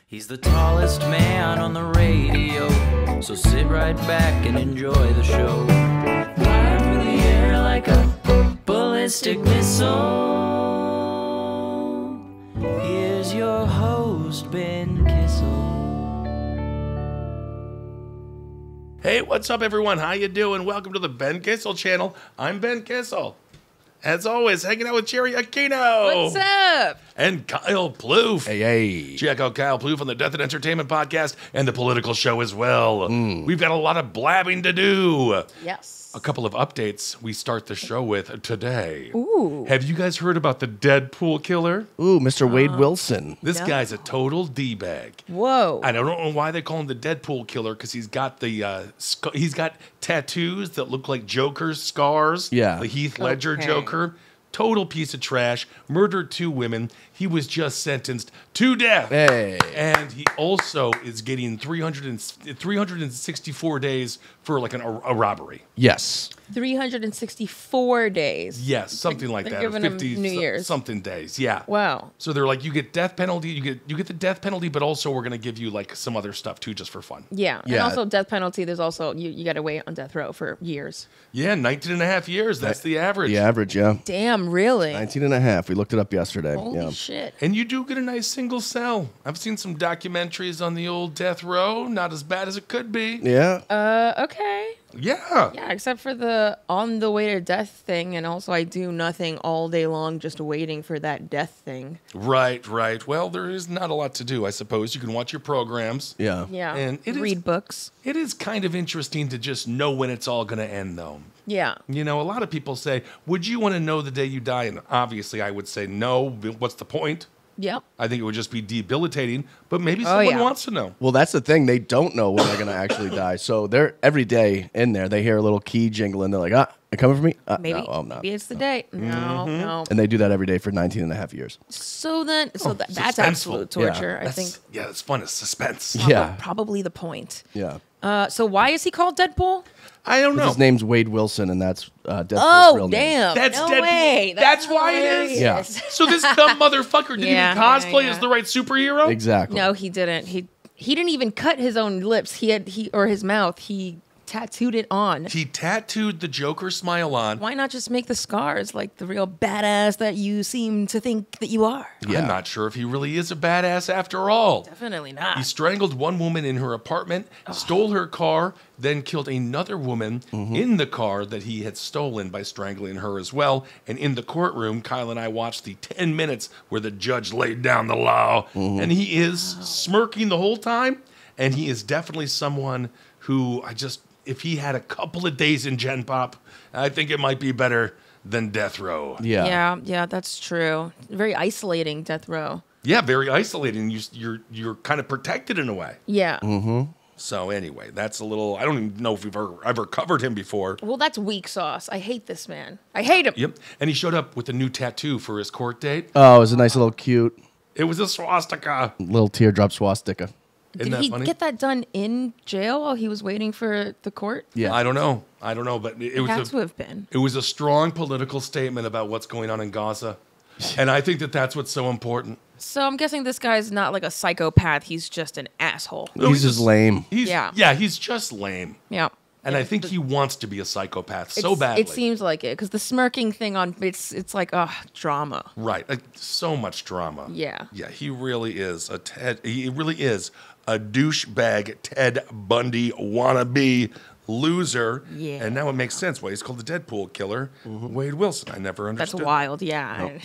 He's the tallest man on the radio, so sit right back and enjoy the show. Flying through the air like a ballistic missile. Here's your host, Ben Kissel. Hey, what's up, everyone? How you doing? Welcome to the Ben Kissel channel. I'm Ben Kissel. As always, hanging out with Jerii Aquino. What's up? And Kyle Ploof. Hey. Check out Kyle Ploof on the Death and Entertainment podcast and the Political Show as well. We've got a lot of blabbing to do. Yes. A couple of updates we start the show with today. Ooh. Have you guys heard about the Deadpool killer? Ooh, Mr. Wade Wilson. This No. guy's a total D-bag. Whoa. I don't know why they call him the Deadpool killer, because he's got he's got tattoos that look like Joker's scars. Yeah. The Heath Ledger Okay. Joker. Total piece of trash. Murdered 2 women. He was just sentenced to death. Hey. And he also is getting 364 days for like a robbery. Yes. 364 days. Yes, something like they're that. giving him New Year's. Something days. Yeah. Wow. So they're like, you get death penalty, you get the death penalty, but also we're gonna give you like some other stuff too, just for fun. Yeah. And Yeah. also death penalty, there's also, you got to wait on death row for years. Yeah, 19 and a half years. That's the average. The average, yeah. Damn, really? 19 and a half. We looked it up yesterday. Holy yeah. shit. And you do get a nice single cell. I've seen some documentaries on the old death row. Not as bad as it could be. Yeah. Okay. Yeah. Yeah, except for the on the way to death thing, and also I do nothing all day long just waiting for that death thing. Right. Well, there is not a lot to do, I suppose. You can watch your programs. Yeah. Yeah. And it is- read books. It is kind of interesting to just know when it's all going to end, though. Yeah. You know, a lot of people say, would you want to know the day you die? And obviously, I would say no. What's the point? Yep. I think it would just be debilitating, but maybe Oh, someone yeah. wants to know. Well, that's the thing. They don't know when they're going to actually die. So they're every day in there, they hear a little key jingling. They're like, they're coming for me? Maybe, No, I'm not. maybe it's the day. No. And they do that every day for 19 and a half years. So then, that's suspenseful. absolute torture. I think Yeah, it's fun. It's suspense. Yeah. probably the point. Yeah. So why is he called Deadpool? I don't know. His name's Wade Wilson, and that's Deadpool's Oh, real name. damn. That's no Deadpool. way. That's why it is? Yeah. So this dumb motherfucker didn't Yeah, even cosplay yeah. as the right superhero? Exactly. No, he didn't. He didn't even cut his own lips. He or his mouth. He tattooed it on. He tattooed the Joker smile on. Why not just make the scars like the real badass that you seem to think that you are? Yeah. I'm not sure if he really is a badass after all. Definitely not. He strangled one woman in her apartment, stole her car, then killed another woman in the car that he had stolen by strangling her as well. And in the courtroom, Kyle and I watched the 10 minutes where the judge laid down the law. And he is smirking the whole time. And he is definitely someone who if he had a couple of days in Gen Pop, I think it might be better than Death Row. Yeah. Yeah, that's true. Very isolating death row. Yeah, very isolating. You're kind of protected in a way. Yeah. So anyway, that's a little. I don't even know if we've ever covered him before. Well, that's weak sauce. I hate this man. I hate him. Yep, and he showed up with a new tattoo for his court date. Oh, it was a nice little cute It was a swastika. little teardrop swastika. Isn't Did that he funny? get that done in jail while he was waiting for the court? Yeah. I don't know, but it It had was to have been. it was a strong political statement about what's going on in Gaza, and I think that's what's so important. So I'm guessing this guy's not like a psychopath. He's just an asshole. No, He's just lame. He's just lame, Yeah. and I think he wants to be a psychopath so badly. It seems like it because the smirking thing on it's like drama. Right, like so much drama. Yeah. Yeah, he really is he really is a douchebag Ted Bundy wannabe loser. Yeah. And now it makes sense why he's called the Deadpool killer. Wade Wilson. I never That's understood. wild. Yeah.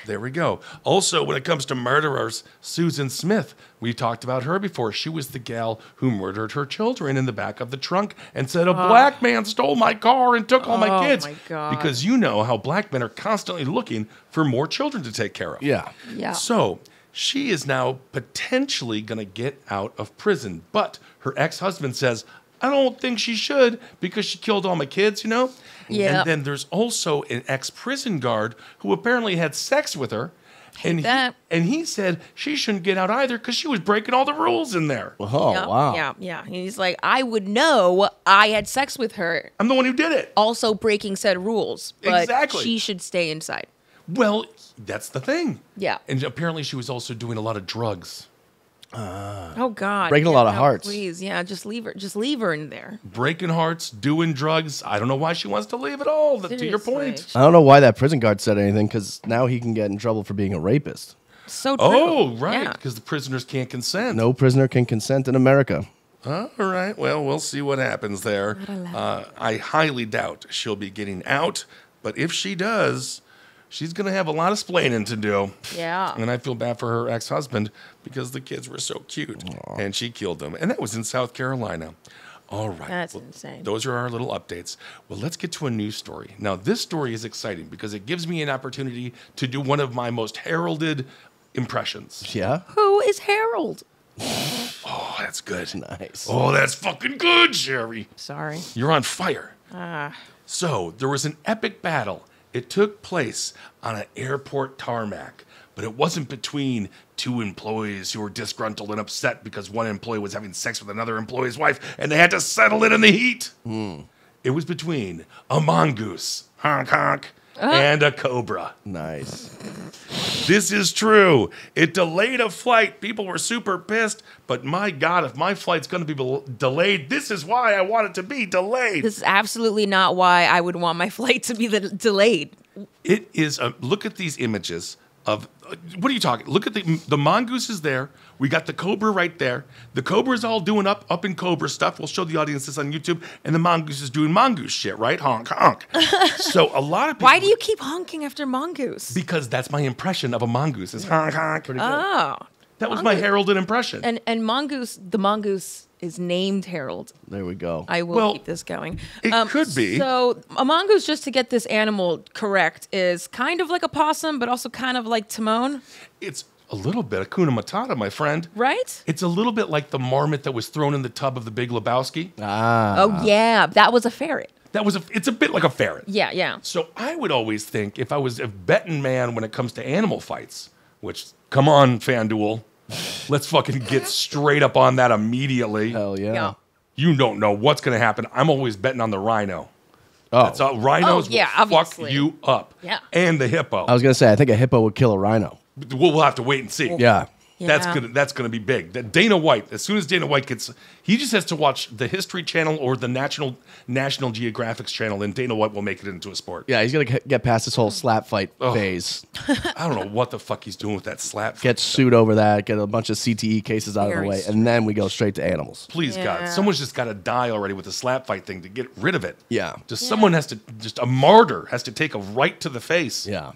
There we go. Also, when it comes to murderers, Susan Smith, we talked about her before. She was the gal who murdered her children in the back of the trunk and said, a black man stole my car and took all my kids. my God. Because you know how black men are constantly looking for more children to take care of. Yeah. Yeah. So she is now potentially going to get out of prison. But her ex-husband says, I don't think she should because she killed all my kids, you know? Yeah. And then there's also an ex-prison guard who apparently had sex with her. And that. he said she shouldn't get out either because she was breaking all the rules in there. Oh, Yeah, wow. Yeah. He's like, I would know I had sex with her, I'm the one who did it. also breaking said rules, but Exactly. she should stay inside. Well, that's the thing. Yeah. And apparently she was also doing a lot of drugs. Oh God. Breaking a lot of hearts. Please, yeah, just leave her. Just leave her in there. Breaking hearts, doing drugs. I don't know why she wants to leave at all. To your Seriously. point. I don't know why that prison guard said anything, because now he can get in trouble for being a rapist. So true. Oh, right, Yeah. because the prisoners can't consent. No prisoner can consent in America. All right. Well, we'll see what happens there. I highly doubt she'll be getting out, but if she does, she's going to have a lot of splaining to do. Yeah. And I feel bad for her ex-husband because the kids were so cute, and she killed them. And that was in South Carolina. All right. That's insane. Those are our little updates. Well, let's get to a news story. Now, this story is exciting because it gives me an opportunity to do one of my most heralded impressions. Yeah? Who is Harold? Oh, that's good. Nice. Oh, that's fucking good, Jerii. Sorry. You're on fire. Ah. So, there was an epic battle. It took place on an airport tarmac, but it wasn't between two employees who were disgruntled and upset because one employee was having sex with another employee's wife, and they had to settle it in the heat. It was between a mongoose, honk honk, and a cobra. Nice. This is true. It delayed a flight. People were super pissed, but my God, if my flight's going to be delayed, this is why I want it to be delayed. This is absolutely not why I would want my flight to be delayed. It is look at these images of what are you talking? Look at the mongoose is there. We got the cobra right there. The cobra is all doing up in cobra stuff. We'll show the audience this on YouTube, and the mongoose is doing mongoose shit, right? Honk honk. So a lot of people. Why do you keep honking after mongoose? Because that's my impression of a mongoose. Is honk honk. Oh. That was my heralded impression. And mongoose, the mongoose is named Harold. There we go. I will keep this going. It could be. So a mongoose, just to get this animal correct, is kind of like a possum, but also kind of like Timon. It's a little bit Hakuna Matata, my friend. Right? It's a little bit like the marmot that was thrown in the tub of the Big Lebowski. Oh, yeah. That was a ferret. It's a bit like a ferret. Yeah, yeah. So I would always think if I was a betting man when it comes to animal fights, which, come on, FanDuel, let's fucking get straight up on that immediately. Hell yeah. Yeah. You don't know what's going to happen. I'm always betting on the rhino. Oh. That's all. Rhinos yeah, will fuck obviously. you up. Yeah. And the hippo. I was going to say, I think a hippo would kill a rhino. We'll have to wait and see. Yeah. That's gonna be big. That Dana White, as soon as Dana White he just has to watch the History Channel or the National Geographic's channel, and Dana White will make it into a sport. Yeah, he's going to get past this whole slap fight phase. I don't know what the fuck he's doing with that slap. Get sued over that, get a bunch of CTE cases out of the way, and then we go straight to animals. Please, God, Yeah. someone's just got to die already with the slap fight thing to get rid of it. Yeah. Someone has to, a martyr has to take a right to the face. Yeah.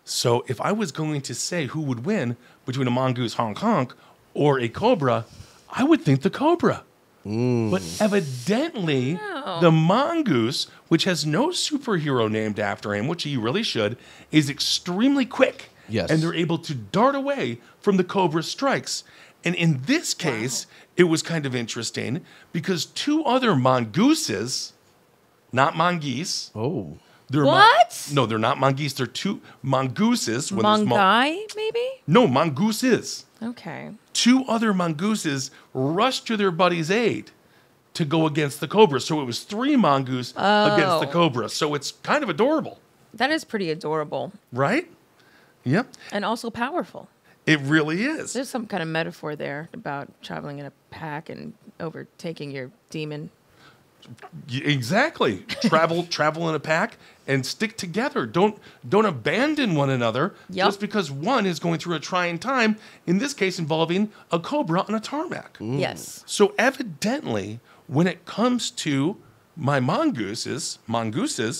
So if I was going to say who would win between a mongoose honk honk or a cobra, I would think the cobra. But evidently, the mongoose, which has no superhero named after him, which he really should, is extremely quick. Yes. And they're able to dart away from the cobra's strikes. And in this case, it was kind of interesting because two other mongooses, not mongoose. Oh. They're What? no, they're not mongoose. They're two mongooses. When they're small. Mongai, maybe? No, mongooses. Okay. Two other mongooses rushed to their buddy's aid to go against the cobra. So it was three mongoose against the cobra. So it's kind of adorable, That is pretty adorable right? Yep, and also powerful. it really is. There's some kind of metaphor there about traveling in a pack and overtaking your demon. Exactly. Travel in a pack and stick together. Don't abandon one another Yep. just because one is going through a trying time, in this case involving a cobra on a tarmac. Yes. So evidently, when it comes to my mongooses,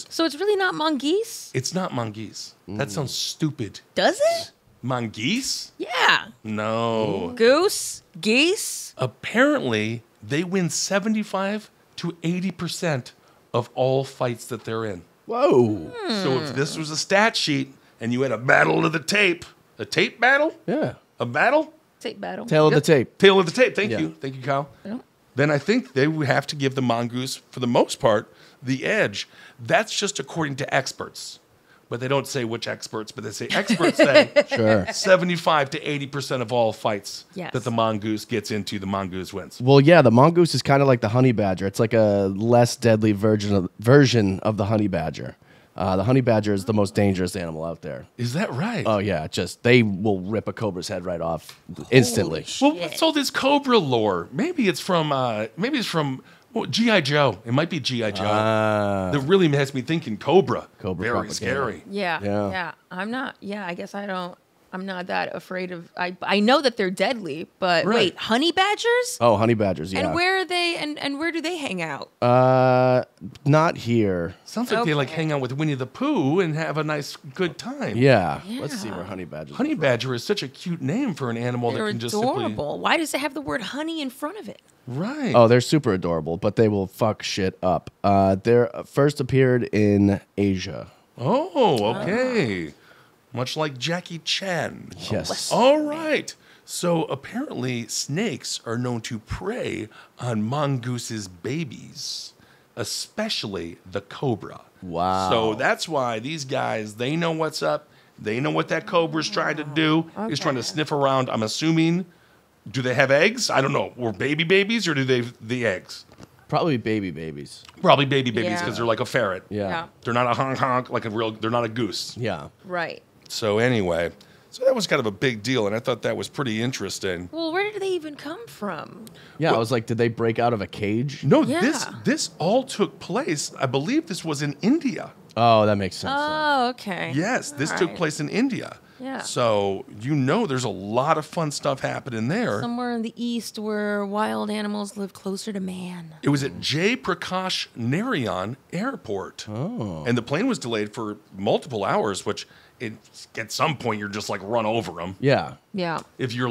So it's really not mongoose? it's not mongoose. That sounds stupid. Does it? Mongoose? Yeah. No. Goose? Geese? Apparently, they win 75 to 80% of all fights that they're in. Whoa. So if this was a stat sheet and you had a battle of the tape, a tape battle? Yeah. A battle? Tape battle. Tail of the tape. Tail of the tape. Thank Yeah. you. Thank you, Kyle. Yeah. Then I think they would have to give the mongoose, for the most part, the edge. That's just according to experts. But they don't say which experts, but they say experts say Sure. 75 to 80% of all fights Yes. that the mongoose gets into, the mongoose wins. Well, yeah, the mongoose is kind of like the honey badger. It's like a less deadly version of the honey badger. The honey badger is the most dangerous animal out there. Is that right? Oh yeah, just they will rip a cobra's head right off instantly. Well, what's all this cobra lore? Maybe it's from G.I. Joe. It might be G.I. Joe. That really has me thinking Cobra. Cobra Very propaganda. scary. Yeah. I'm not. Yeah, I guess I'm not that afraid of. I know that they're deadly, but Right. wait, honey badgers? Oh, honey badgers, yeah. And where are they? And where do they hang out? Not here. Sounds like they like Okay. hang out with Winnie the Pooh and have a nice good time. Yeah. Let's see where honey badgers. Honey badger is such a cute name for an animal They're that can just adorable. Why does it have the word honey in front of it? Right. Oh, they're super adorable, but they will fuck shit up. They're first appeared in Asia. Oh, okay. Much like Jackie Chan. Yes. All right. So apparently snakes are known to prey on mongoose's babies, especially the cobra. Wow. So that's why these guys, they know what's up. They know what that cobra's trying to do. He's trying to sniff around. I'm assuming, do they have eggs? I don't know. Were babies or do they have the eggs? Probably babies. Probably baby babies Yeah. because they're like a ferret. Yeah. They're not a honk honk like a real, they're not a goose. Yeah. Right. So anyway, so that was kind of a big deal, and I thought that was pretty interesting. Well, where did they even come from? Yeah, I was like, did they break out of a cage? No, Yeah. this all took place. I believe this was in India. Oh, that makes sense. Oh, okay. Yes, this All took right. place in India. Yeah. So there's a lot of fun stuff happening there. Somewhere in the east where wild animals live closer to man. It was at Jay Prakash Narayan Airport. Oh. And the plane was delayed for multiple hours, which at some point you're just like run over them. Yeah. Yeah. If you're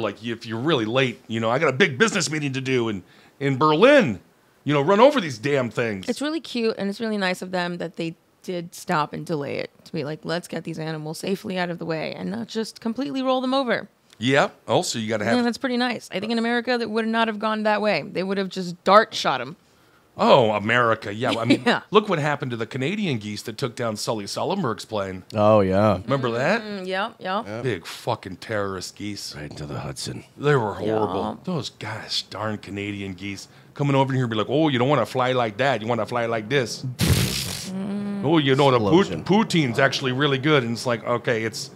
really late, I got a big business meeting to do in Berlin. Run over these damn things. It's really cute and it's really nice of them that they did stop and delay it to be like, let's get these animals safely out of the way and not just completely roll them over. Yeah. Also, you got to have. Yeah, that's pretty nice. I think in America that would not have gone that way. They would have just dart shot him. Oh, America. Yeah. I mean, Yeah. look what happened to the Canadian geese that took down Sully Sullenberg's plane. Oh, yeah. Remember that? Yeah. Big fucking terrorist geese. Right into the Hudson. They were horrible. Yeah. Those gosh darn Canadian geese coming over here and be like, oh, you don't want to fly like that. You want to fly like this. Oh, the Explosion. poutine's actually really good. And it's like, okay, it's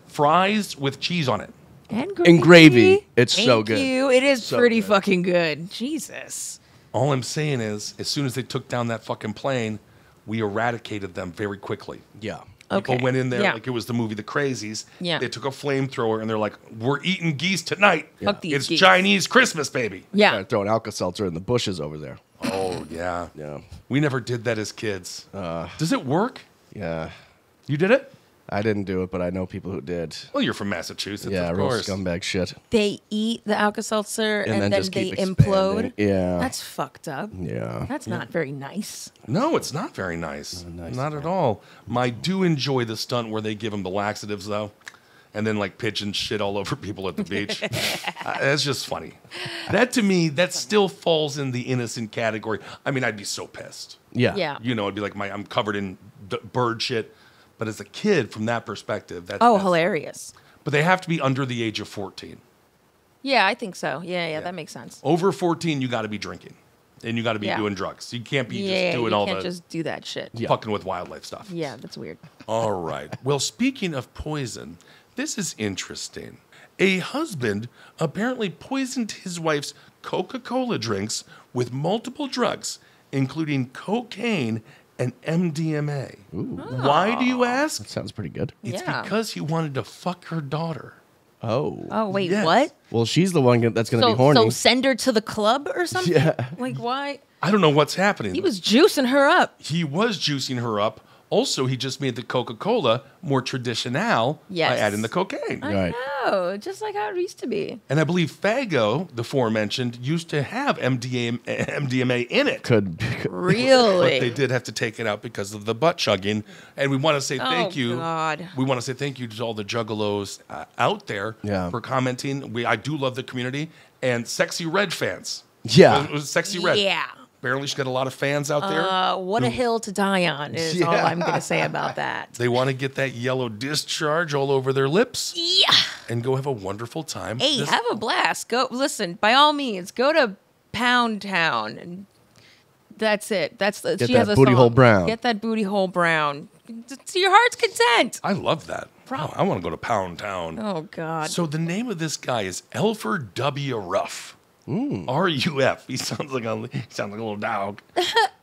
fries with cheese on it. And gravy. It's so Thank good. you. It is So pretty good. fucking good. Jesus. All I'm saying is, as soon as they took down that fucking plane, we eradicated them very quickly. Yeah. People Okay. went in there Yeah. like it was the movie The Crazies. Yeah. They took a flamethrower and they're like, we're eating geese tonight. Fuck these It's geese. Chinese Christmas, baby. Yeah. Throwing Alka-Seltzer in the bushes over there. Oh, yeah. Yeah. We never did that as kids. Does it work? Yeah. You did it? I didn't do it, but I know people who did. Well, you're from Massachusetts, Yeah, of real course. scumbag shit. They eat the Alka-Seltzer and then just they keep implode. expanding. Yeah. That's fucked up. Yeah. That's not very nice. No, it's not very nice. Not at all. I do enjoy the stunt where they give them the laxatives, though, and then like pigeon shit all over people at the beach. That's just funny. That to me, that still falls in the innocent category. I mean, I'd be so pissed. Yeah. Yeah. It'd be like I'm covered in bird shit. But as a kid, from that perspective, that's Hilarious. But they have to be under the age of 14. Yeah, I think so. Yeah, that makes sense. Over 14, you got to be drinking, and you got to be Yeah. doing drugs. You can't be Yeah, just doing you all can't the just do that shit. fucking with wildlife stuff. Yeah, that's weird. All right. Well, speaking of poison, this is interesting. A husband apparently poisoned his wife's Coca-Cola drinks with multiple drugs, including cocaine and MDMA. Why do you ask? That sounds pretty good. It's Yeah. because he wanted to fuck her daughter. Oh. Oh, wait, Yes. what? Well, she's the one that's going to be So horny. send her to the club or something? Yeah. Like, why? I don't know what's happening. He was juicing her up. He was juicing her up. Also, he just made the Coca-Cola more traditional Yes. by adding the cocaine. Right. I know, just like how it used to be. And I believe Faygo, the aforementioned, used to have MDMA in it. Could. Really? But they did have to take it out because of the butt chugging. And we want to say thank you. God. We want to say thank you to all the juggalos out there Yeah. for commenting. I do love the community. And Sexy Red fans. Yeah. It was Sexy Red. Yeah. Apparently she's got a lot of fans out there. What a hill to die on is all I'm going to say about that. They want to get that yellow discharge all over their lips Yeah. and go have a wonderful time. Hey, This- have a blast. Go listen. By all means, go to Pound Town and That's it. That's the, Get she that has a booty song. hole brown. Get that booty hole brown. To your heart's content. I love that. Oh, I want to go to Pound Town. Oh God. So the name of this guy is Alfred W. Ruf. R-U-F. He sounds like a little dog.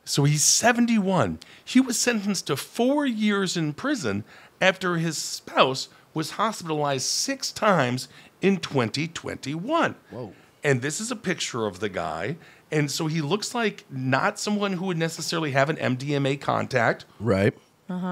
So he's 71. He was sentenced to 4 years in prison after his spouse was hospitalized 6 times in 2021. Whoa. And this is a picture of the guy. And so he looks like not someone who would necessarily have an MDMA contact. Right.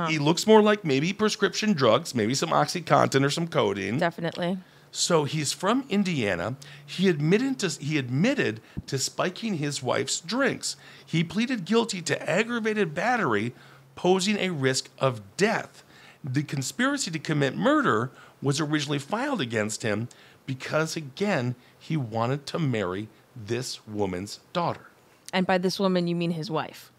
He looks more like maybe prescription drugs, maybe some OxyContin or some codeine. Definitely. So he's from Indiana. He admitted to spiking his wife's drinks. He pleaded guilty to aggravated battery, posing a risk of death. The conspiracy to commit murder was originally filed against him because, again, he wanted to marry this woman's daughter. And by this woman, you mean his wife.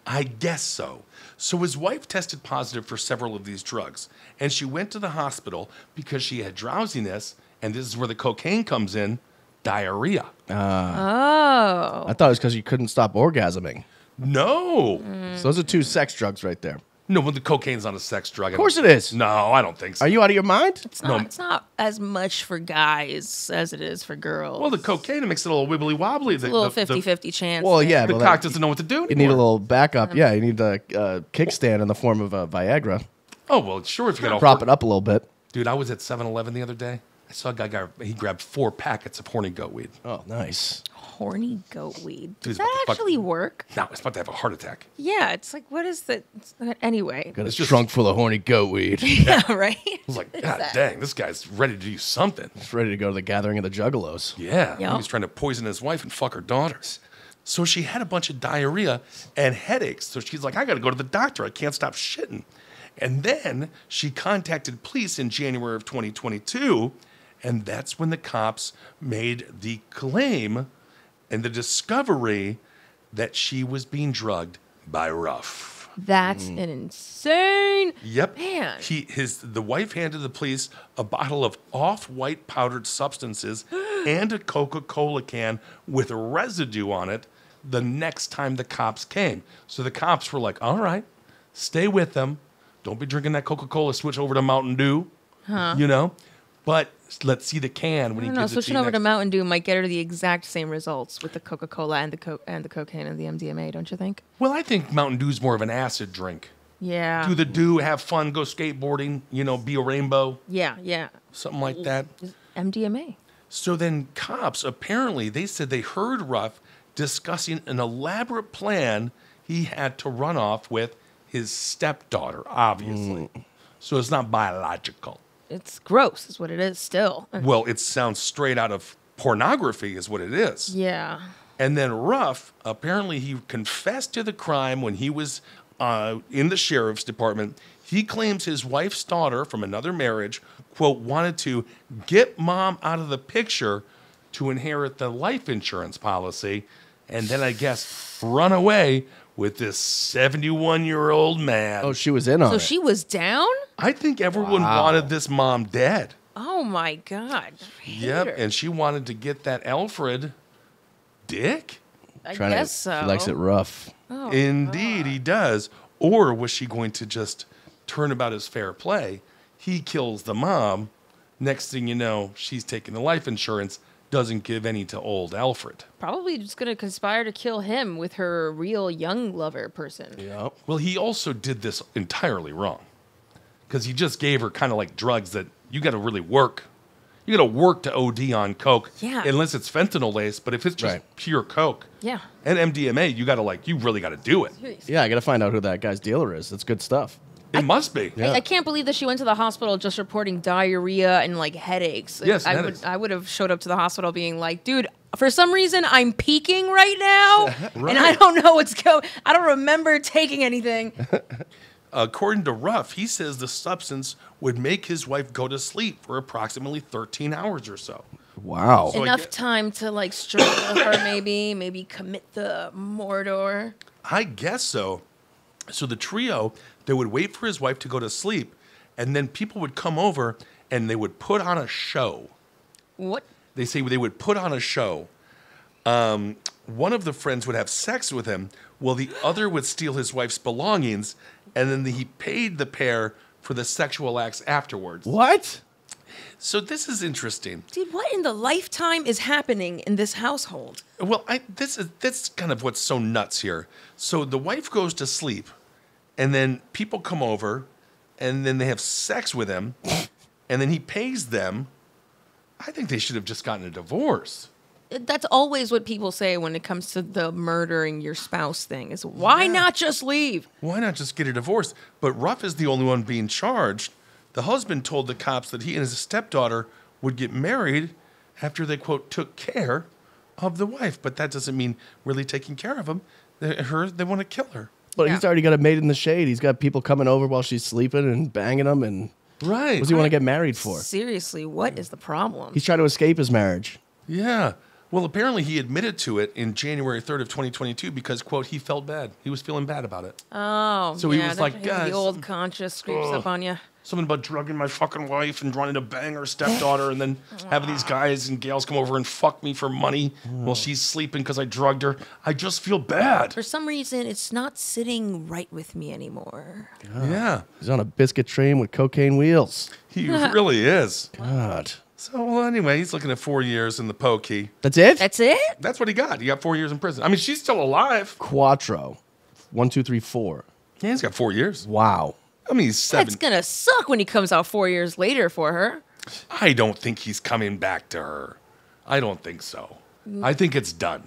I guess so. So his wife tested positive for several of these drugs, and she went to the hospital because she had drowsiness, and this is where the cocaine comes in, diarrhea. Oh. I thought it was because you couldn't stop orgasming. No. So those are 2 sex drugs right there. No, well, the cocaine's not a sex drug. Of course it is. No, I don't think so. Are you out of your mind? It's not as much for guys as it is for girls. Well, the cocaine makes it a little wibbly wobbly. a little 50-50 chance. Well, there. yeah. The but cock doesn't know what to do anymore. You need a little backup. Yeah, you need a kickstand in the form of a Viagra. Oh, well, sure, if you got a Prop it up a little bit. Dude, I was at 7-Eleven the other day. I saw a guy, he grabbed 4 packets of horny goat weed. Oh, nice. Horny goat weed. Dude's Does about that to fuck- actually work? No, it's about to have a heart attack. Yeah, it's like, what is that? Anyway. Got a trunk full of horny goat weed. Yeah, right? I was like, God dang, this guy's ready to do something. He's ready to go to the gathering of the Juggalos. Yeah, Yep. he was trying to poison his wife and fuck her daughters. So she had a bunch of diarrhea and headaches. So she's like, I got to go to the doctor. I can't stop shitting. And then she contacted police in January of 2022. And that's when the cops made the claim and the discovery that she was being drugged by Ruf. That's an insane. Yep. Man. The wife handed the police a bottle of off-white powdered substances and a Coca-Cola can with residue on it the next time the cops came. So the cops were like, all right, stay with them. Don't be drinking that Coca-Cola. Switch over to Mountain Dew. You know? But let's see the can when he gives it to you. Switching over to Mountain Dew might get her the exact same results with the Coca-Cola and the cocaine and the MDMA, don't you think? Well, I think Mountain Dew's more of an acid drink. Yeah. Do the dew, have fun, go skateboarding, be a rainbow, Yeah. something like that. MDMA. So then cops, apparently, they said they heard Ruf discussing an elaborate plan he had to run off with his stepdaughter, obviously. So it's not biological. It's gross, is what it is still. Well, it sounds straight out of pornography is what it is. Yeah. And then Ruf, apparently he confessed to the crime when he was in the sheriff's department. He claims his wife's daughter from another marriage, quote, wanted to get mom out of the picture to inherit the life insurance policy, and then I guess run away with this 71-year-old man. Oh, she was in on So it. she was down? I think everyone wanted this mom dead. Oh my God. Yep, Hater. and she wanted to get that Alfred dick. I Trying to- guess so. She likes it rough. Oh, Indeed, he does. Or was she going to just turn about his fair play? He kills the mom. Next thing you know, she's taking the life insurance, doesn't give any to old Alfred. Probably just going to conspire to kill him with her real young lover person. Yep. Well, he also did this entirely wrong. Because he just gave her kind of like drugs that you got to really work. You got to work to OD on coke. Yeah. Unless it's fentanyl laced, but if it's just Right. pure coke Yeah. and MDMA, you really got to do it. Yeah, I got to find out who that guy's dealer is. That's good stuff. It must be. Yeah. I can't believe that she went to the hospital just reporting diarrhea and like headaches. Yes, I headaches. would have showed up to the hospital being like, dude, for some reason I'm peaking right now, and I don't know what's going. I don't remember taking anything. According to Ruf, he says the substance would make his wife go to sleep for approximately 13 hours or so. Wow. So I Enough get- time to like strangle her, maybe commit the murder. I guess so. So the trio, they would wait for his wife to go to sleep, and then people would come over and they would put on a show. What? They say they would put on a show. one of the friends would have sex with him, while the other would steal his wife's belongings, and then he paid the pair for the sexual acts afterwards. What? So this is interesting. Dude, what in the lifetime is happening in this household? Well, that's kind of what's so nuts here. So the wife goes to sleep, and then people come over, and then they have sex with him, and then he pays them. I think they should have just gotten a divorce. That's always what people say when it comes to the murdering your spouse thing is why not just leave? Why not just get a divorce? But Ruf is the only one being charged. The husband told the cops that he and his stepdaughter would get married after they, quote, took care of the wife. But that doesn't mean really taking care of him. They want to kill her. But he's already got a maid in the shade. He's got people coming over while she's sleeping and banging them. And right. What does he want to get married for? Seriously, what is the problem? He's trying to escape his marriage. Yeah. Well, apparently he admitted to it in January 3rd of 2022 because, quote, he felt bad. He was feeling bad about it. Oh, so he was like, the old conscience creeps up on you. Something about drugging my fucking wife and wanting to bang her stepdaughter and then having these guys and gals come over and fuck me for money while she's sleeping because I drugged her. I just feel bad. For some reason, it's not sitting right with me anymore. God. Yeah. He's on a biscuit train with cocaine wheels. He really is. God. So, well, anyway, he's looking at 4 years in the pokey. That's it? That's it? That's what he got. He got 4 years in prison. I mean, she's still alive. Quattro. 1, 2, 3, 4. Yeah, he's got 4 years. Wow. I mean, he's 7. That's gonna suck when he comes out 4 years later for her. I don't think he's coming back to her. I don't think so. I think it's done.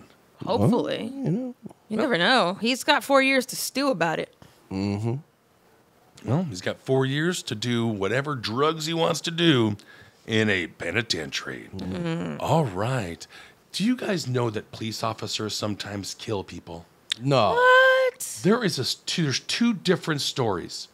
Hopefully. Well, You never know. He's got 4 years to stew about it. Mm-hmm. Well, he's got 4 years to do whatever drugs he wants to do in a penitentiary. Mm-hmm. All right. Do you guys know that police officers sometimes kill people? No. What? There's two different stories.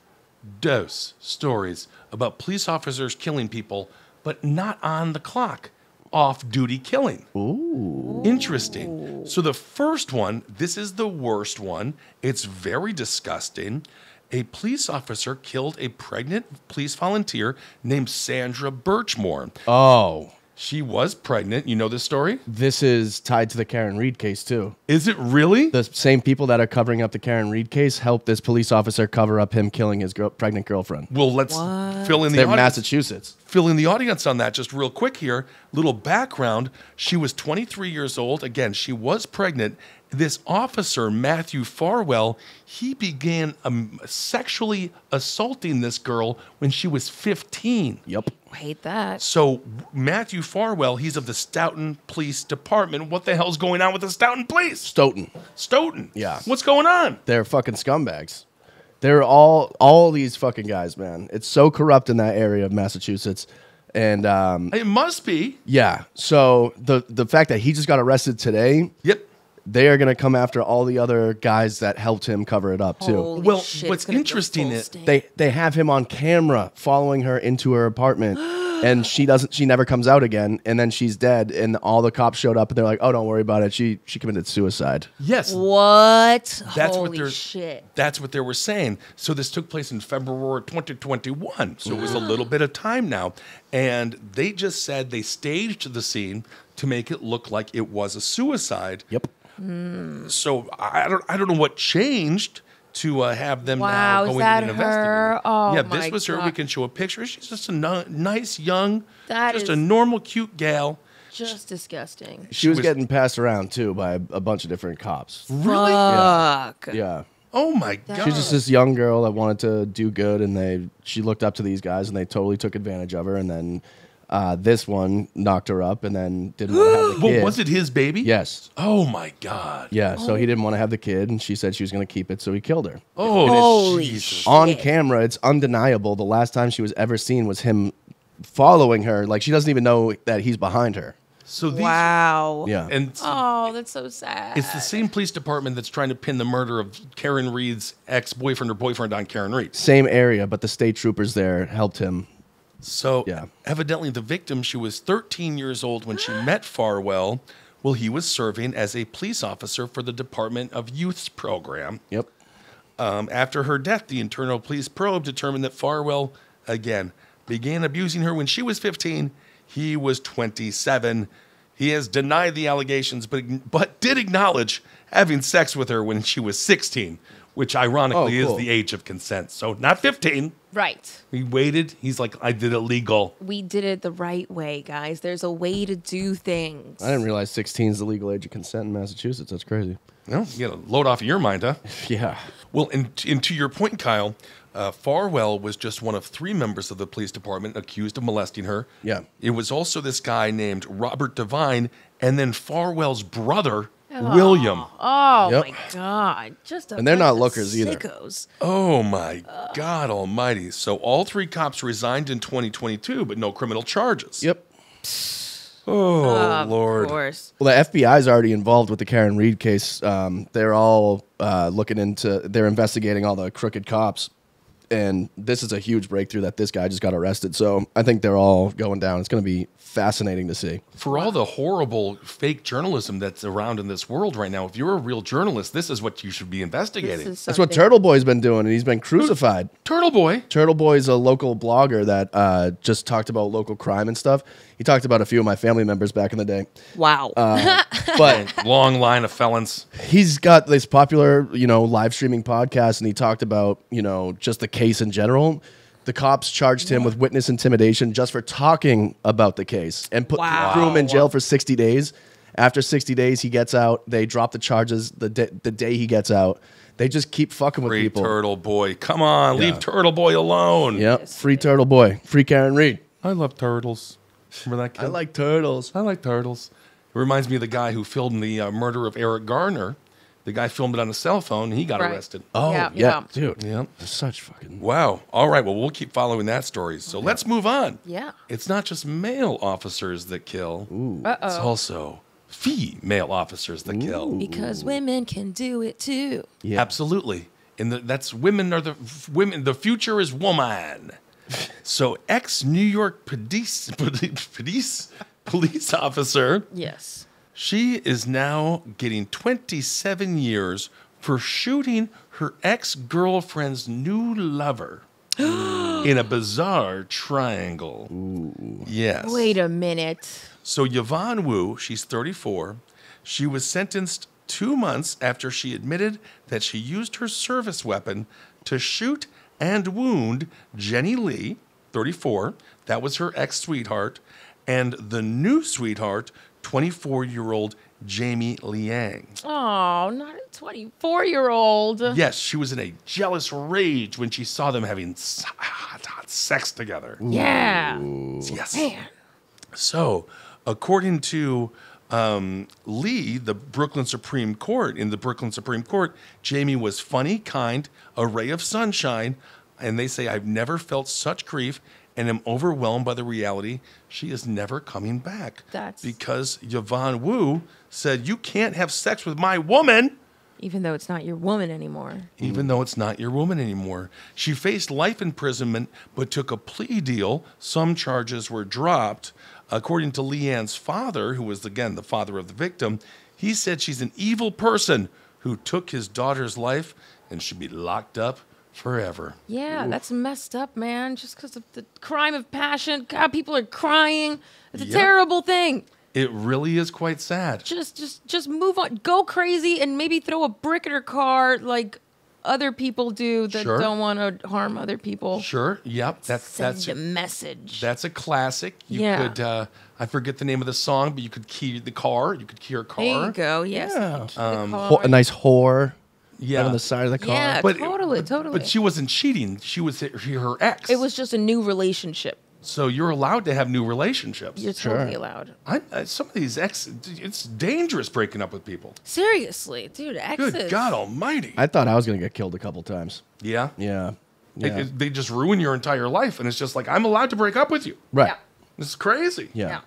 Stories about police officers killing people, but not on the clock. Off-duty killing. Ooh. Interesting. So the first one, this is the worst one. It's very disgusting. A police officer killed a pregnant police volunteer named Sandra Birchmore. Oh. She was pregnant. You know this story? This is tied to the Karen Reed case, too. Is it really? The same people that are covering up the Karen Reed case helped this police officer cover up him killing his pregnant girlfriend. Well, let's fill in the They're audience. Massachusetts. Fill in the audience on that just real quick here. Little background. She was 23 years old. Again, she was pregnant. This officer, Matthew Farwell, he began sexually assaulting this girl when she was 15. Yep. Hate that. So Matthew Farwell, he's of the Stoughton Police Department. What the hell's going on with the Stoughton Police? Stoughton. Yeah. What's going on? They're fucking scumbags. They're all these fucking guys, man. It's so corrupt in that area of Massachusetts. And It must be. yeah, so the fact that he just got arrested today, Yep. they are going to come after all the other guys that helped him cover it up too. Holy Well, shit, what's it's gonna go interesting full is sting. They have him on camera following her into her apartment, and she never comes out again, and then she's dead, and all the cops showed up and they're like, "Oh, don't worry about it. She committed suicide." Yes. What? That's Holy what they're shit. That's what they were saying. So this took place in February 2021. So it was a little bit of time now. And they just said they staged the scene to make it look like it was a suicide. Yep. So I don't know what changed to have them Wow, now is go in that and investigate. her? Oh, yeah, my this was her. We God. can show a picture. She's just a nice, young, That just is- a normal, cute gal. Just disgusting. She was was- getting passed around too by a bunch of different cops. Really? Fuck. Yeah. Oh my God. She's just this young girl that wanted to do good, and she looked up to these guys, and they totally took advantage of her. And then this one knocked her up, and then didn't want to have the kid. Well, was it his baby? Yes. Oh my God. Yeah. So he didn't want to have the kid, and she said she was going to keep it, so he killed her. Oh, Holy Jesus. shit. On camera, it's undeniable. The last time she was ever seen was him following her. Like, she doesn't even know that he's behind her. So these Wow. Yeah. and Oh, that's so sad. it's the same police department that's trying to pin the murder of Karen Reed's ex-boyfriend or boyfriend on Karen Reed. Same area, but the state troopers there helped him. So Yeah. evidently the victim, she was 13 years old when she met Farwell. Well, he was serving as a police officer for the Department of Youth's program. Yep. After her death, the internal police probe determined that Farwell, again, began abusing her when she was 15. He was 27. He has denied the allegations, but did acknowledge having sex with her when she was 16, which ironically Oh, cool. is the age of consent. So not 15. Right. He waited. He's like, I did it legal. We did it the right way, guys. There's a way to do things. I didn't realize 16 is the legal age of consent in Massachusetts. That's crazy. Well, you got to load off of your mind, huh? Yeah. Well, and to your point, Kyle, Farwell was just one of 3 members of the police department accused of molesting her. Yeah. It was also this guy named Robert Devine, and then Farwell's brother, William. Oh Yep. my God! And they're not bunch of lookers either. sickos. Oh my God Almighty! So all 3 cops resigned in 2022, but no criminal charges. Yep. Oh Of Lord. course. Well, the FBI is already involved with the Karen Reed case. They're all they're investigating all the crooked cops. And this is a huge breakthrough that this guy just got arrested. So I think they're all going down. It's going to be fascinating to see. For all the horrible fake journalism that's around in this world right now, if you're a real journalist, this is what you should be investigating. This is That's what something- Turtle Boy's been doing, and he's been crucified. Turtle Boy. Turtle Boy's a local blogger that just talked about local crime and stuff. He talked about a few of my family members back in the day. Wow. But Long line of felons. he's got this popular, live streaming podcast, and he talked about, just the case in general. The cops charged him with witness intimidation just for talking about the case and Wow. threw him in jail for 60 days. After 60 days, he gets out. They drop the charges the day he gets out. They just keep fucking with Free people. Turtle Boy. Come on, Yeah. leave Turtle Boy alone. Yep. Free Turtle Boy. Free Karen Reed. I love turtles. Remember that kid? I like turtles. I like turtles. It reminds me of the guy who filmed the murder of Eric Garner. The guy filmed it on a cell phone, and he got Right. arrested. Oh, Yeah, yeah. yeah. Dude. Yep. Such fucking... Wow. All right. Well, we'll keep following that story. So let's move on. Yeah. It's not just male officers that kill. It's Uh-oh. also female officers that kill. Because women can do it too. Yeah. Absolutely. And that's women are the women. The future is woman. So ex-New York police officer, Yes. she is now getting 27 years for shooting her ex-girlfriend's new lover in a bizarre triangle. Yes. Wait a minute. So Yvonne Wu, she's 34. She was sentenced 2 months after she admitted that she used her service weapon to shoot and wound Jenny Lee, 34. That was her ex-sweetheart. And the new sweetheart, 24-year-old Jamie Liang. Oh, not a 24-year-old. Yes, she was in a jealous rage when she saw them having hot sex together. Yeah. Yes. Man. So, according to Lee, the Brooklyn Supreme Court, in the Brooklyn Supreme Court, Jamie was funny, kind, a ray of sunshine, and they say, I've never felt such grief and am overwhelmed by the reality she is never coming back. Because Yvonne Wu said, you can't have sex with my woman. Even though it's not your woman anymore. Even though it's not your woman anymore. She faced life imprisonment, but took a plea deal. Some charges were dropped. According to Leanne's father, who was, again, the father of the victim, he said she's an evil person who took his daughter's life and should be locked up forever. Yeah, that's messed up, man. Just because of the crime of passion. God, people are crying. It's a Yep. terrible thing. It really is quite sad. Just move on. Go crazy and maybe throw a brick at her car like other people do that Sure. don't want to harm other people. Sure. Yep. Send a message. That's a classic. You Yeah. could, I forget the name of the song, but you could key the car. You could key her car. There you go. Yes. Yeah. Keep the car. A nice whore. Yeah. Right on the side of the car. Yeah, But- totally. But she wasn't cheating. She was her ex. It was just a new relationship. So you're allowed to have new relationships. You're totally allowed. Some of these it's dangerous breaking up with people. Seriously, dude, exes. Good God Almighty. I thought I was going to get killed a couple times. Yeah. Yeah. They just ruin your entire life, and it's just like, I'm allowed to break up with you. Right. Yeah. This is crazy. Yeah.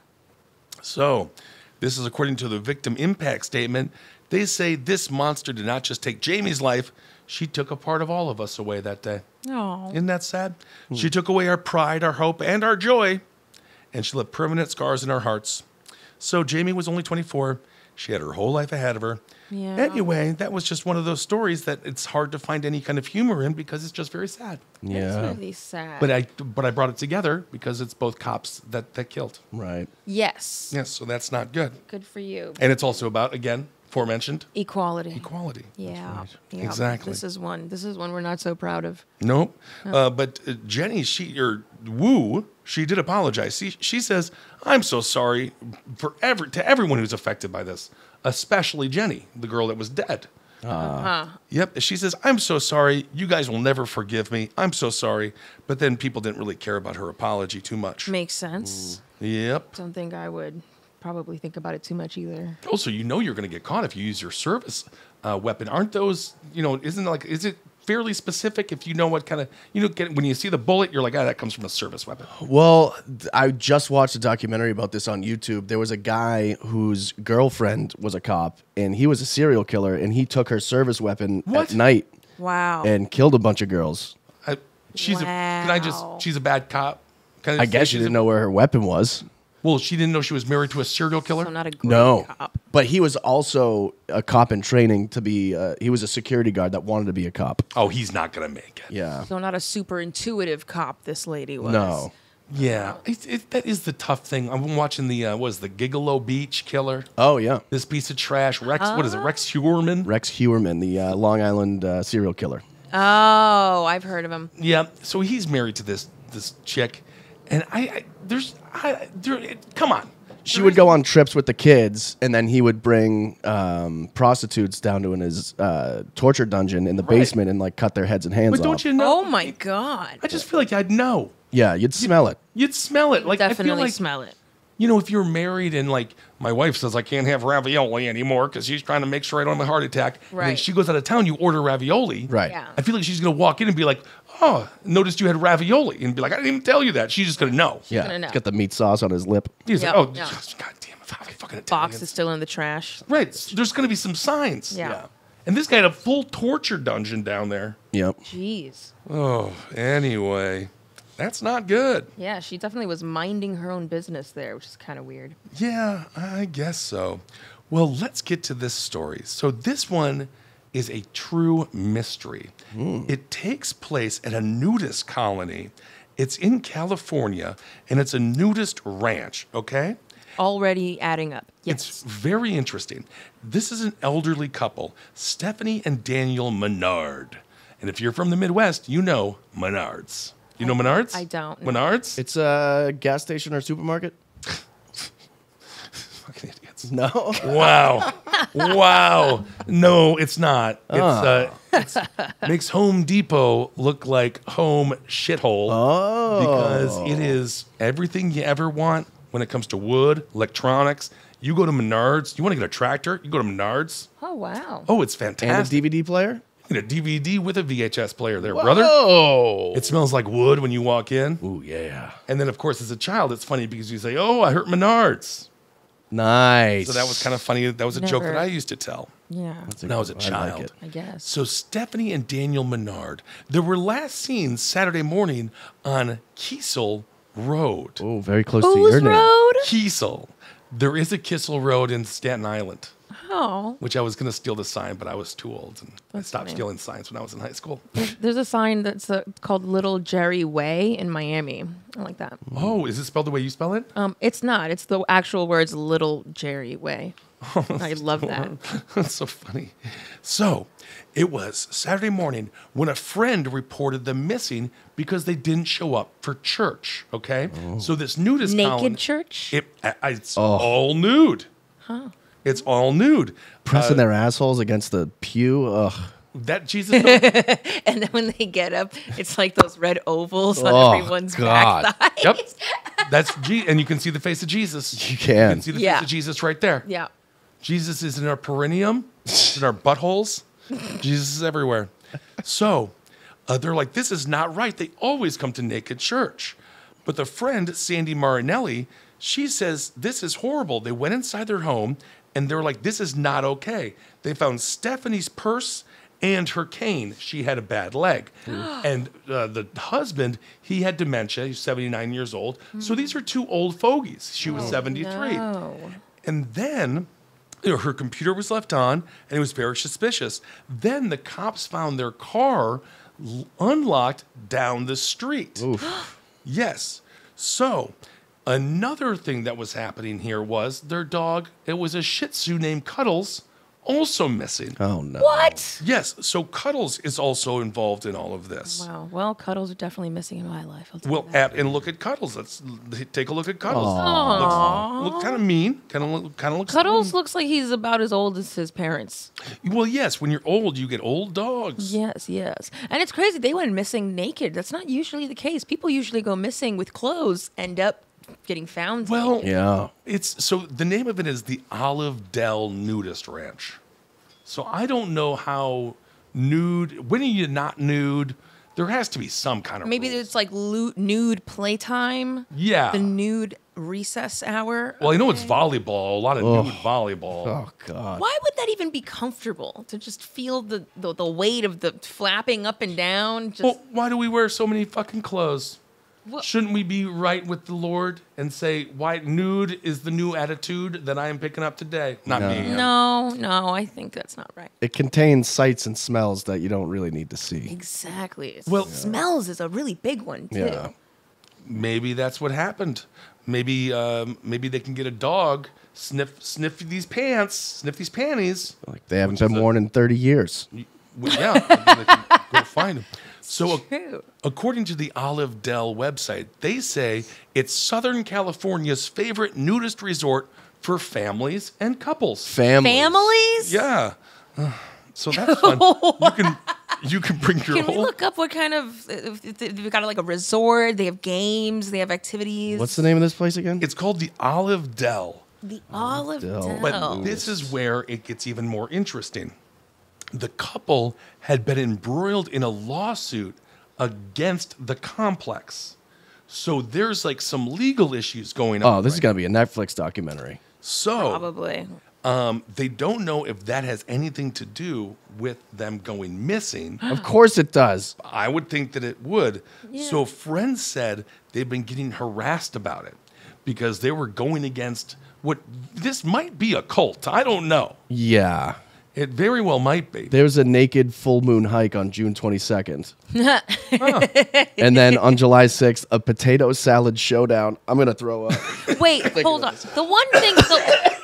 So, this is according to the victim impact statement. They say this monster did not just take Jamie's life, she took a part of all of us away that day. Oh. Isn't that sad? She took away our pride, our hope, and our joy, and she left permanent scars in our hearts. So Jamie was only 24. She had her whole life ahead of her. Yeah. Anyway, that was just one of those stories that it's hard to find any kind of humor in because it's just very sad. It's Yeah. really sad. But I brought it together because it's both cops that killed. Right. yes. Yes, so that's not good. Good for you. And it's also about, again, aforementioned Equality. equality. Yeah. Yeah. Exactly. This is one we're not so proud of. Nope. But Jenny, she did apologize. She says, "I'm so sorry to everyone who's affected by this, especially Jenny, the girl that was dead." Yep. She says, "I'm so sorry. You guys will never forgive me. I'm so sorry." But then people didn't really care about her apology too much. Makes sense. Yep. Don't think I would probably think about it too much either. Also, you're going to get caught if you use your service weapon. Aren't those, is it fairly specific if you know what kind of, when you see the bullet, you're like, that comes from a service weapon. Well, I just watched a documentary about this on YouTube. There was a guy whose girlfriend was a cop, and he was a serial killer, and he took her service weapon What? at night Wow. and killed a bunch of girls. She's Wow. she's a bad cop. Can I say guess she she's didn't know where her weapon was. Well, she didn't know she was married to a serial killer. So not a great No, cop. but he was also a cop in training to be. He was a security guard that wanted to be a cop. Oh, he's not going to make it. Yeah. So not a super intuitive cop this lady was. No. Yeah, that is the tough thing. I'm watching the Gigolo Beach Killer. Oh yeah. This piece of trash, Rex. What is it, Rex Huerman? Rex Huerman, the Long Island serial killer. Oh, I've heard of him. Yeah, so he's married to this chick, and come on. She would go on trips with the kids, and then he would bring prostitutes down to his torture dungeon in the basement and like cut their heads and hands But off. don't you know? Oh my god. I just feel like I'd know. Yeah, you'd smell it. You'd smell it. Like I feel Definitely like smell it. if you're married and like my wife says I can't have ravioli anymore because she's trying to make sure I don't have a heart attack. And then Right. she goes out of town, you order ravioli. Right. Yeah. I feel like she's gonna walk in and be like, "Oh, noticed you had ravioli," and be like, "I didn't even tell you that." She's just gonna know. Yeah. gonna know. He's got the meat sauce on his lip. He's Yeah, like, "Oh, yeah. God damn it, fucking Italians." Box is still in the trash. Right. There's gonna be some signs. Yeah. And this guy had a full torture dungeon down there. Yep. Jeez. Oh, anyway, that's not good. Yeah, she definitely was minding her own business there, which is kind of weird. Yeah, I guess so. Well, let's get to this story. So this one is a true mystery. It takes place at a nudist colony. It's in California, and it's a nudist ranch, okay? Already adding up. It's Yes. very interesting. This is an elderly couple, Stephanie and Daniel Menard. And if you're from the Midwest, you know Menards. You know Menards? I don't. Menards? It's a gas station or supermarket. Fucking idiots. No. Wow. Wow. No, it's not. It's makes Home Depot look like home shithole. Oh. Because it is everything you ever want when it comes to wood, electronics. You go to Menards. You want to get a tractor? You go to Menards. Oh, wow. Oh, it's And a fantastic. DVD player. And a DVD with a VHS player there, brother. Oh. It smells like wood when you walk in. Ooh, yeah. And then, of course, as a child, it's funny because you say, "Oh, I hurt Menards." Nice. So that was kind of funny. That was a joke Never. that I used to tell Yeah, when I was a I child. like it. I guess. So Stephanie and Daniel Menard, they were last seen Saturday morning on Kissel Road. Oh, very close to Whose your name. road? Kissel. There is a Kissel Road in Staten Island, Oh. which I was going to steal the sign, but I was too old. And I That's stopped funny. stealing signs when I was in high school. There's a sign that's called Little Jerii Way in Miami. I like that. Oh, is it spelled the way you spell it? It's not. It's the actual words Little Jerii Way. I love that. That's so funny. So it was Saturday morning when a friend reported them missing because they didn't show up for church. Okay. So this nudist Naked colony- church? It's all nude. Huh. It's all nude. Pressing their assholes against the pew. Ugh. That Jesus. don't- And then when they get up, it's like those red ovals Oh, on everyone's God. back thighs. Yep. That's and you can see the face of Jesus. You You can can. see the Yeah. face of Jesus right there. Yeah. Jesus is in our perineum, in our buttholes. Jesus is everywhere. So they're like, this is not right. They always come to naked church. But the friend, Sandy Marinelli, she says, this is horrible. They went inside their home and they're like, this is not okay. They found Stephanie's purse and her cane. She had a bad leg. And the husband, he had dementia. He's 79 years old. So these are two old fogies. She was 73. No. And then her computer was left on, and it was very suspicious. Then the cops found their car unlocked down the street. Yes. So another thing that was happening here was their dog, it was a Shih Tzu named Cuddles, also missing. Oh, no. What? Yes, so Cuddles is also involved in all of this. Wow. Well, Cuddles are definitely missing in my life. I'll tell Well, you that. and look at Cuddles. Let's take a look at Cuddles. Aw. Look kind of mean. Kind of looks. Cuddles looks like he's about as old as his parents. Well, yes. When you're old, you get old dogs. Yes, yes. And it's crazy. They went missing naked. That's not usually the case. People usually go missing with clothes, end up getting found. Well, Yeah. it's so the name of it is the Olive Dell Nudist Ranch. So I don't know how nude. When are you not nude? There has to be some kind of Maybe rules. it's like nude playtime. Yeah. The nude recess hour. Well, I know it's volleyball. A lot of nude volleyball. Oh, God. Why would that even be comfortable to just feel the weight of the flapping up and down? Just Well, why do we wear so many fucking clothes? Well- Shouldn't we be right with the Lord and say, "Why nude is the new attitude that I am picking up today"? Not me. no, I think that's not right. It contains sights and smells that you don't really need to see. Exactly. Well- smells is a really big one too. Yeah. Maybe that's what happened. Maybe they can get a dog, sniff these pants, sniff these panties. Like they haven't been worn in 30 years. Well, yeah, they can go find them. So, True. according to the Olive Dell website, they say it's Southern California's favorite nudist resort for families and couples. Families? Yeah. So that's fun. You can bring your Can we whole. look up what kind of? If they've got like a resort. They have games. They have activities. What's the name of this place again? It's called the Olive Dell. the Olive Dell. Dell? But this is where it gets even more interesting. The couple had been embroiled in a lawsuit against the complex. So there's like some legal issues going on. Oh, this is going to be a Netflix documentary. So Probably. they don't know if that has anything to do with them going missing. Of course it does. I would think that it would. Yeah. So friends said they've been getting harassed about it because they were going against what this might be a cult. I don't know. Yeah. It very well might be. There's a naked full moon hike on June 22nd. And then on July 6th, a potato salad showdown. I'm going to throw up. Wait, hold on. The one thing,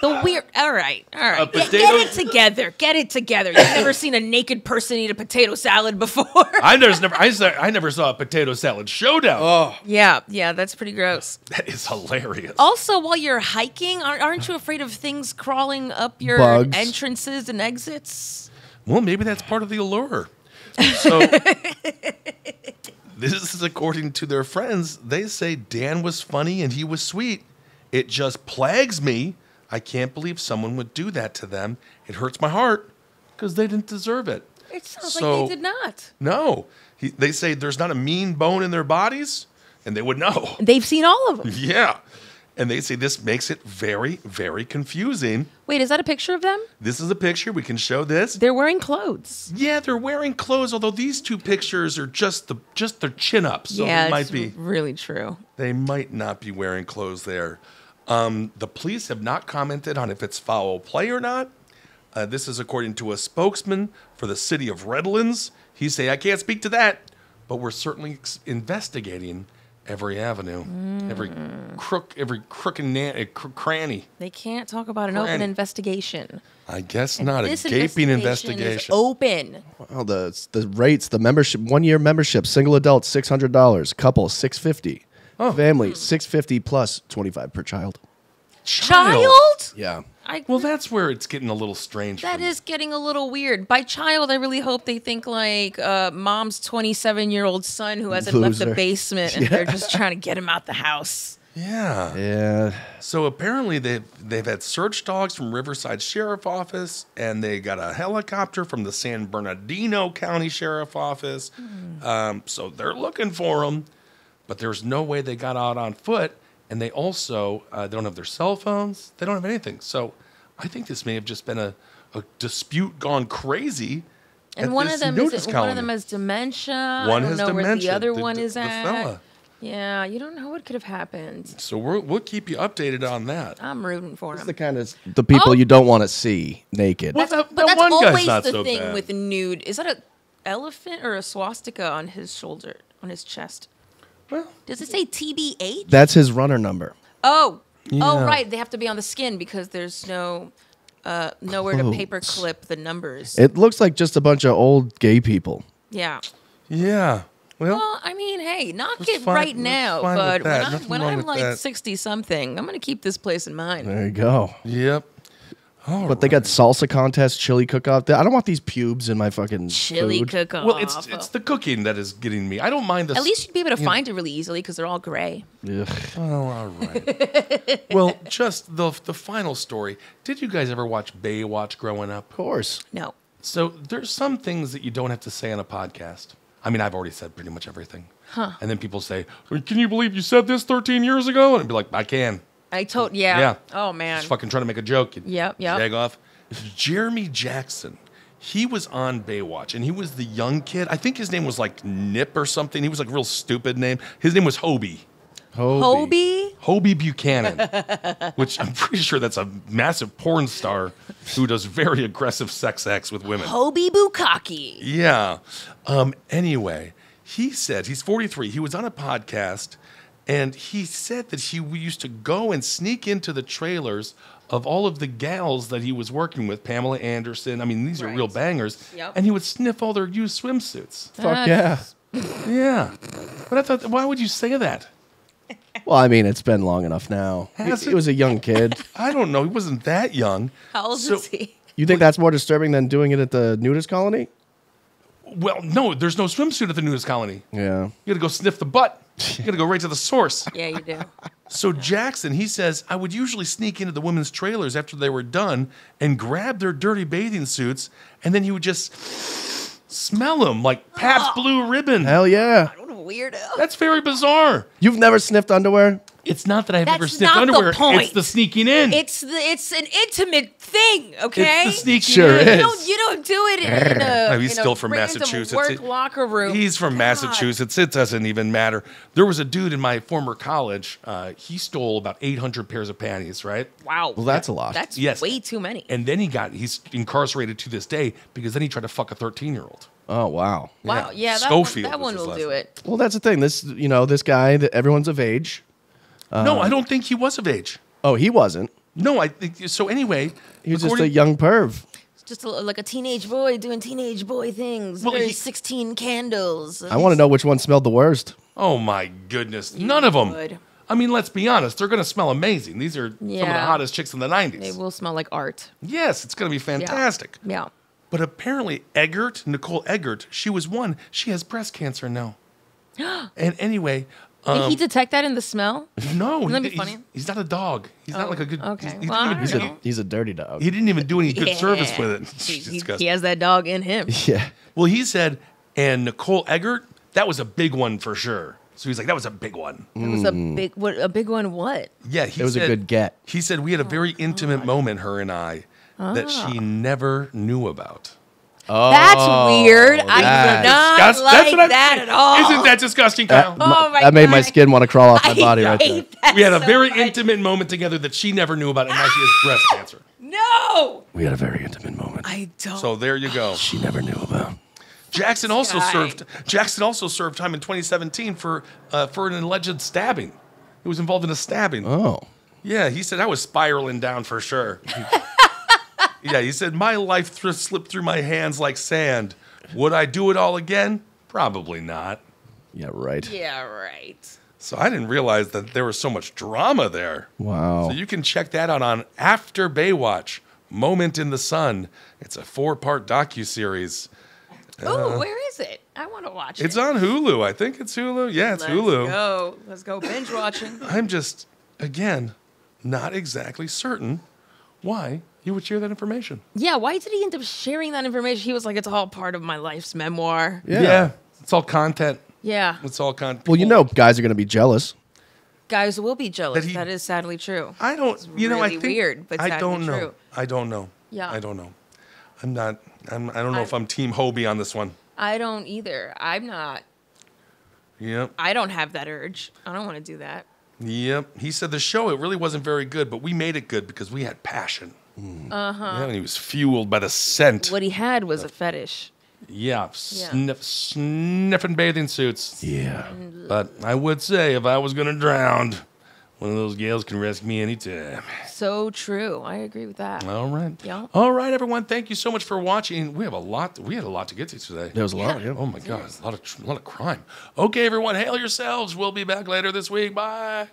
the weird. All right. Get it together. Get it together. You've never seen a naked person eat a potato salad before. I never saw a potato salad showdown. Oh, Yeah, that's pretty gross. That is hilarious. Also, while you're hiking, aren't you afraid of things crawling up your Bugs. entrances and exits? Well, maybe that's part of the allure. So this is according to their friends. They say Dan was funny and he was sweet. It just plagues me. I can't believe someone would do that to them. It hurts my heart because they didn't deserve it. It sounds So- like they did not. No. They say there's not a mean bone in their bodies, and they would know. They've seen all of them. Yeah. And they say this makes it very, very confusing. Wait, is that a picture of them? This is a picture. We can show this. They're wearing clothes. Yeah, they're wearing clothes, although these two pictures are just their chin ups. So yeah, they might it's be. really true. They might not be wearing clothes there. The police have not commented on if it's foul play or not. This is according to a spokesman for the city of Redlands. He say, I can't speak to that, but we're certainly investigating every avenue, every crook and cranny. They can't talk about an open Granny. investigation. I guess not. A This gaping Is investigation. open. well, the rates, the membership, 1 year membership, single adult, $600, couple, $650, family, $650 plus 25 per child. Child? Yeah. Well, that's where it's getting a little strange. That for me. is getting a little weird. By child, I really hope they think like mom's 27-year-old son who hasn't left the Loser. basement and they're just trying to get him out the house. Yeah. Yeah. So apparently they've had search dogs from Riverside Sheriff Office, and they got a helicopter from the San Bernardino County Sheriff Office. So they're looking for them, but there's no way they got out on foot. And they also they don't have their cell phones. They don't have anything. So I think this may have just been a dispute gone crazy. And at one this of them nudist one of them colony. has dementia. One I don't has know where the dementia, other the- one the- is the at. fella. Yeah, you don't know what could have happened. So we'll keep you updated on that. I'm rooting for It's him. the kind of the people you don't want to see naked. Well, that But that's one guy's always not the so thing bad. with nude. Is that a elephant or a swastika on his shoulder, on his chest? Well, Does it say TBH? That's his runner number. Oh, Yeah. right. They have to be on the skin because there's nowhere to paper clip the numbers. It looks like just a bunch of old gay people. Yeah. yeah. Well, I mean, hey, knock That's it fine- right that's now, fine with but that. Nothing when wrong I'm with like that. 60 something, I'm gonna keep this place in mind. There you go. Yep. But they got salsa contest, chili cook-off. I don't want these pubes in my fucking Chili food. cook-off. Well, it's the cooking that is getting me. I don't mind the. At least you'd be able to find it really easily because they're all gray. Ugh. Oh, all right. Well, just the final story. Did you guys ever watch Baywatch growing up? Of course. No. So there's some things that you don't have to say on a podcast. I mean, I've already said pretty much everything. Huh. And then people say, "Can you believe you said this 13 years ago?" And I'd be like, "I can." Yeah. Yeah. Oh man. Just fucking trying to make a joke. You Yep. Jag off. Jeremy Jackson. He was on Baywatch, and he was the young kid. I think his name was like Nip or something. He was like a real stupid name. His name was Hobie. Hobie? Hobie Buchanan, which I'm pretty sure that's a massive porn star who does very aggressive sex acts with women. Hobie Bukkake. Yeah. Anyway, he said he's 43. He was on a podcast, and he said that he used to go and sneak into the trailers of all of the gals that he was working with, Pamela Anderson. I mean, these are real bangers. Yep. And he would sniff all their used swimsuits. Fuck yeah. Yeah. But I thought, why would you say that? Well, I mean, it's been long enough now. Has He it? was a young kid. I don't know. He wasn't that young. How old So- is he? You think that's more disturbing than doing it at the nudist colony? Well, no, there's no swimsuit at the nudist colony. Yeah. You got to go sniff the butt. You got to go right to the source. Yeah, you do. So Jackson, he says, I would usually sneak into the women's trailers after they were done and grab their dirty bathing suits, and then he would just smell them like Pabst Blue Ribbon. Hell yeah. What a weirdo. That's very bizarre. You've never sniffed underwear? It's not that I've ever That's sniffed not the underwear. point. It's the sneaking in. It's an intimate thing, okay? It's the sneaking Sure in. is. You don't do it in a, No, he's in a still from random Massachusetts. work locker room. He's from God. Massachusetts. It doesn't even matter. There was a dude in my former college. He stole about 800 pairs of panties, right? Wow. Well, that's a lot. That's Yes. way too many. And then he's incarcerated to this day because then he tried to fuck a 13-year-old. Oh, wow. Wow. Yeah, Schofield that was one his will last do name. it. Well, that's the thing. This guy, that everyone's of age. No, I don't think he was of age. Oh, he wasn't. No, I think so. Anyway, He was just a according- young perv. It's just like a teenage boy doing teenage boy things. Well, Very he- 16 candles. I want to know which one smelled the worst. Oh my goodness, none of them. would. I mean, let's be honest. They're going to smell amazing. These are some of the Yeah. hottest chicks in the 90s. They will smell like art. Yes, it's going to be fantastic. Yeah. But apparently, Nicole Eggert, she was one. She has breast cancer now. And anyway, Did he detect that in the smell? no, Wouldn't that be he's, funny? he's not a dog. He's not like a good. okay. He, Well, I didn't don't even, know. He's a dirty dog. he didn't even do any good service Yeah. with it. It's He disgusting. has that dog in him. Yeah. Well, he said, and Nicole Eggert, that was a big one for sure. So he's like, that was a big one. It was a big one. What? Yeah, he It was a said- good get. He said we had a very intimate moment, her and I, that she never knew about. Oh, That's weird. I that's do not Disgust- like what I'm that saying. at all. Isn't that disgusting, Kyle? Oh my that made my God. skin want to crawl off my I body right there. hate that We had a so very much. intimate moment together that she never knew about, and now she has breast cancer. No, We had a very intimate moment. I don't. So there you go. She never knew about. Jackson also guy. served time in 2017 for an alleged stabbing. He was involved in a stabbing. Oh. Yeah, he said I was spiraling down for sure. Yeah, he said my life slipped through my hands like sand. Would I do it all again? Probably not. Yeah, right. Yeah, right. So I didn't realize that there was so much drama there. Wow. So you can check that out on After Baywatch, Moment in the Sun. It's a 4-part docuseries. Oh, where is it? I want to watch it. It's on Hulu. I think it's Hulu. Yeah, it's Hulu. Let's go binge watching. I'm just, again, not exactly certain why you would share that information. Yeah, why did he end up sharing that information? He was like, it's all part of my life's memoir. Yeah. It's all content. Yeah. It's all content. Well, you know, guys are going to be jealous. Guys will be jealous. That he- That is sadly true. I don't, It's you know, I really think weird, but I sadly don't know. true. I don't know. Yeah. I don't know. I don't know if I'm Team Hobie on this one. I don't either. I'm not. Yep. I don't have that urge. I don't want to do that. Yep. He said the show, it really wasn't very good, but we made it good because we had passion. Uh-huh. Yeah, and he was fueled by the scent. What he had was a fetish. Yeah, sniffing bathing suits. Yeah. But I would say if I was going to drown, one of those gals can rescue me anytime. So true. I agree with that. All right. Yeah. All right, everyone. Thank you so much for watching. We had a lot to get to today. There was a lot, yeah. Oh my God, a lot of crime. Okay, everyone, hail yourselves. We'll be back later this week. Bye.